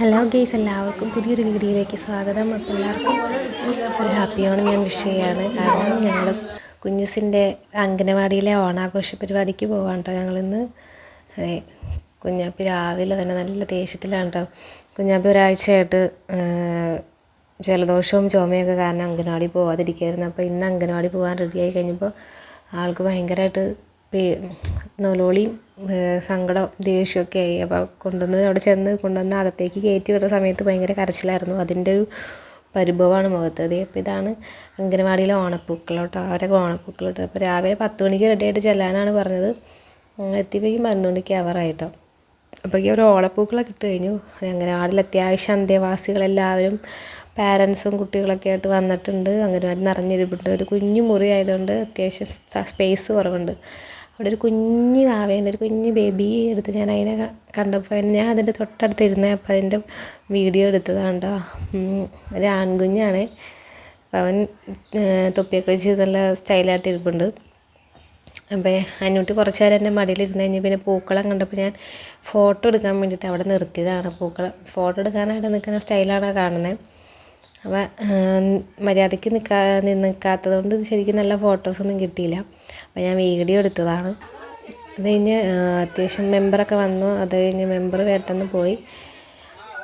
Hello guys, എല്ലാവർക്കും പുതിയൊരു വീഡിയോയിലേക്ക് സ്വാഗതം. അപ്പോൾ എല്ലാവർക്കും ഒരു ഹാപ്പി ഓണം ഞാൻ വിഷ് ചെയ്യാണ്. കാരണം ഞങ്ങൾ കുഞ്ഞുസിൻ്റെ അംഗനവാടിയിലെ ഓണാഘോഷ പരിപാടിക്ക് പോകാൻ കേട്ടോ ഞങ്ങളിന്ന്. അതെ, കുഞ്ഞാപ്പി രാവിലെ തന്നെ നല്ല ദേഷ്യത്തിലാണ് കേട്ടോ. കുഞ്ഞാപ്പി ഒരാഴ്ചയായിട്ട് ജലദോഷവും ചുമയൊക്കെ കാരണം അംഗനവാടി പോകാതിരിക്കുകയായിരുന്നു. അപ്പോൾ ഇന്ന് അംഗനവാടി പോകാൻ റെഡിയായി കഴിഞ്ഞപ്പോൾ ആൾക്ക് ഭയങ്കരമായിട്ട് നൊലോളിയും സങ്കടം ദേഷ്യമൊക്കെ ആയി. അപ്പോൾ അവിടെ കൊണ്ടുവന്ന് അകത്തേക്ക് കയറ്റി വിടുന്ന സമയത്ത് ഭയങ്കര കരച്ചിലായിരുന്നു. അതിൻ്റെ ഒരു പരിഭവമാണ് മുഖത്ത്. അതേ അപ്പോൾ ഇതാണ് അംഗനവാടിയിലെ ഓണപ്പൂക്കളോട്ടോ, അവരൊക്കെ ഓണപ്പൂക്കളോട്ടോ. അപ്പോൾ രാവിലെ 10 മണിക്ക് റെഡിയായിട്ട് ചെല്ലാനാണ് പറഞ്ഞത്. എത്തിയപ്പോഴേക്കും 11 മണിക്ക് അവറായിട്ടോ. അപ്പോഴേക്കും ഒരു ഓണപ്പൂക്കളൊക്കെ ഇട്ട് കഴിഞ്ഞു. അംഗനവാടിയിൽ അത്യാവശ്യം അന്തേവാസികളെല്ലാവരും പാരൻസും കുട്ടികളൊക്കെ ആയിട്ട് വന്നിട്ടുണ്ട്. അംഗനവാടി നിറഞ്ഞിരിപ്പുണ്ട്. ഒരു കുഞ്ഞു മുറി ആയതുകൊണ്ട് അത്യാവശ്യം സ്പേസ് കുറവുണ്ട്. അവിടെ ഒരു കുഞ്ഞ് വാവയുണ്ട്, ഒരു കുഞ്ഞ് ബേബി എടുത്ത് ഞാൻ അതിനെ കണ്ടപ്പോൾ ഞാൻ അതിൻ്റെ തൊട്ടടുത്ത് ഇരുന്നേ. അപ്പോൾ അതിൻ്റെ വീഡിയോ എടുത്തതാണ് കേട്ടോ. ഒരു ആൺകുഞ്ഞാണ്. അപ്പോൾ അവൻ തൊപ്പിയൊക്കെ വെച്ച് നല്ല സ്റ്റൈലായിട്ട് ഇരിപ്പുണ്ട്. അപ്പോൾ അന്നൂട്ടി കുറച്ച് നേരം എൻ്റെ മടിയിലിരുന്ന് കഴിഞ്ഞ് പിന്നെ പൂക്കളം കണ്ടപ്പോൾ ഞാൻ ഫോട്ടോ എടുക്കാൻ വേണ്ടിയിട്ട് അവിടെ നിർത്തിയതാണ്. ഫോട്ടോ എടുക്കാനായിട്ട് നിൽക്കുന്ന സ്റ്റൈലാണ് കാണുന്നത്. അപ്പോൾ മര്യാദയ്ക്ക് നിൽക്കാത്തത് കൊണ്ട് ശരിക്കും നല്ല ഫോട്ടോസൊന്നും കിട്ടിയില്ല. അപ്പോൾ ഞാൻ വീഡിയോ എടുത്തതാണ്. അത് കഴിഞ്ഞ് അത്യാവശ്യം മെമ്പറൊക്കെ വന്നു. അത് കഴിഞ്ഞ് മെമ്പർ പെട്ടെന്ന് പോയി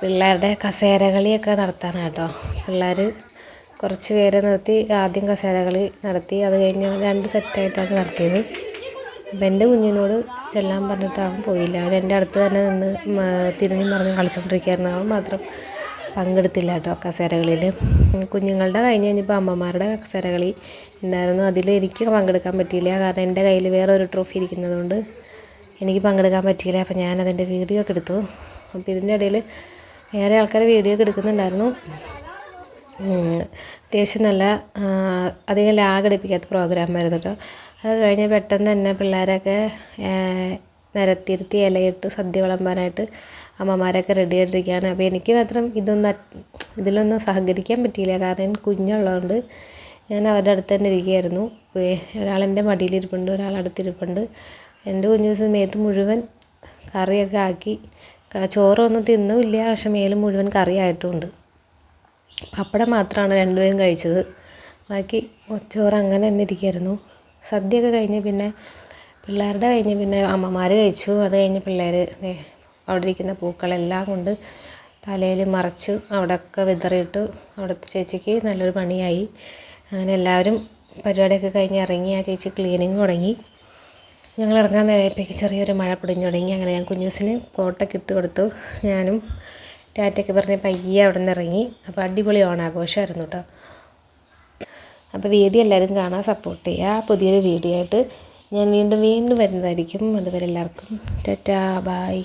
പിള്ളേരുടെ കസേരകളിയൊക്കെ നടത്താനാട്ടോ. പിള്ളേർ കുറച്ച് പേരെ നിർത്തി ആദ്യം കസേരകളി നടത്തി. അത് കഴിഞ്ഞ് 2 സെറ്റായിട്ടാണ് നടത്തിയത്. അപ്പോൾ എൻ്റെ കുഞ്ഞിനോട് ചെല്ലാൻ പറഞ്ഞിട്ട് അവൻ പോയില്ല. അവൻ എൻ്റെ അടുത്ത് തന്നെ നിന്ന് തിരിഞ്ഞും പറഞ്ഞ് കളിച്ചുകൊണ്ടിരിക്കുകയായിരുന്നു. അവൻ മാത്രം പങ്കെടുത്തില്ല കേട്ടോ കസേരകളിൽ. കുഞ്ഞുങ്ങളുടെ കഴിഞ്ഞ് കഴിഞ്ഞപ്പോൾ അമ്മമാരുടെ കസേരകളി ഉണ്ടായിരുന്നു. അതിൽ എനിക്ക് പങ്കെടുക്കാൻ പറ്റിയില്ല. കാരണം എൻ്റെ കയ്യിൽ വേറെ ഒരു ട്രോഫി ഇരിക്കുന്നതുകൊണ്ട് എനിക്ക് പങ്കെടുക്കാൻ പറ്റിയില്ല. അപ്പോൾ ഞാനതിൻ്റെ വീഡിയോ ഒക്കെ എടുത്തു. അപ്പോൾ ഇതിൻ്റെ ഇടയിൽ വേറെ ആൾക്കാർ വീഡിയോ ഒക്കെ എടുക്കുന്നുണ്ടായിരുന്നു. അത്യാവശ്യം നല്ല അധികം ലാഗടിപ്പിക്കാത്ത പ്രോഗ്രാമായിരുന്നു കേട്ടോ. അത് കഴിഞ്ഞ് പെട്ടെന്ന് തന്നെ പിള്ളേരൊക്കെ നിരത്തിയിരുത്തി ഇലയിട്ട് സദ്യ വിളമ്പാനായിട്ട് അമ്മമാരൊക്കെ റെഡി ആയിട്ടിരിക്കുകയാണ്. അപ്പോൾ എനിക്ക് മാത്രം ഇതിലൊന്നും സഹകരിക്കാൻ പറ്റിയില്ല. കാരണം കുഞ്ഞുള്ളതുകൊണ്ട് ഞാൻ അവരുടെ അടുത്ത് തന്നെ ഇരിക്കുകയായിരുന്നു. ഒരാളെൻ്റെ മടിയിലിരിപ്പുണ്ട്, ഒരാളടുത്തിരിപ്പുണ്ട്. എൻ്റെ കുഞ്ഞു ദിവസം മേത്ത് മുഴുവൻ കറിയൊക്കെ ആക്കി. ചോറൊന്നും തിന്നുമില്ല, പക്ഷെ മേല് മുഴുവൻ കറിയായിട്ടുമുണ്ട്. പപ്പടം മാത്രമാണ് 2 പേരും കഴിച്ചത്. ബാക്കി ചോറ് അങ്ങനെ തന്നെ ഇരിക്കുകയായിരുന്നു. സദ്യയൊക്കെ കഴിഞ്ഞ് പിന്നെ പിള്ളേരുടെ കഴിഞ്ഞ് പിന്നെ അമ്മമാർ കഴിച്ചു. അത് കഴിഞ്ഞ് പിള്ളേർ അവിടെ ഇരിക്കുന്ന പൂക്കളെല്ലാം കൊണ്ട് തലയിൽ മറച്ച് അവിടെയൊക്കെ വിതറിയിട്ട് അവിടുത്തെ ചേച്ചിക്ക് നല്ലൊരു പണിയായി. അങ്ങനെ എല്ലാവരും പരിപാടിയൊക്കെ കഴിഞ്ഞ് ഇറങ്ങി. ആ ചേച്ചി ക്ലീനിങ് തുടങ്ങി. ഞങ്ങൾ ഇറങ്ങാൻ നേരത്തേക്ക് ചെറിയൊരു മഴ പൊടിഞ്ഞു തുടങ്ങി. അങ്ങനെ ഞാൻ കുഞ്ഞൂസിന് കോട്ടൊക്കെ ഇട്ട് കൊടുത്തു. ഞാനും ടാറ്റയൊക്കെ പറഞ്ഞ് പയ്യെ അവിടെ നിന്ന് ഇറങ്ങി. അപ്പോൾ അടിപൊളി ഓണാഘോഷമായിരുന്നു കേട്ടോ. അപ്പോൾ വീഡിയോ എല്ലാവരും കാണാൻ സപ്പോർട്ട് ചെയ്യുക. പുതിയൊരു വീഡിയോ ആയിട്ട് ഞാൻ വീണ്ടും വരുന്നതായിരിക്കും. അതുവരെ എല്ലാവർക്കും ടാറ്റാ, ബായ്.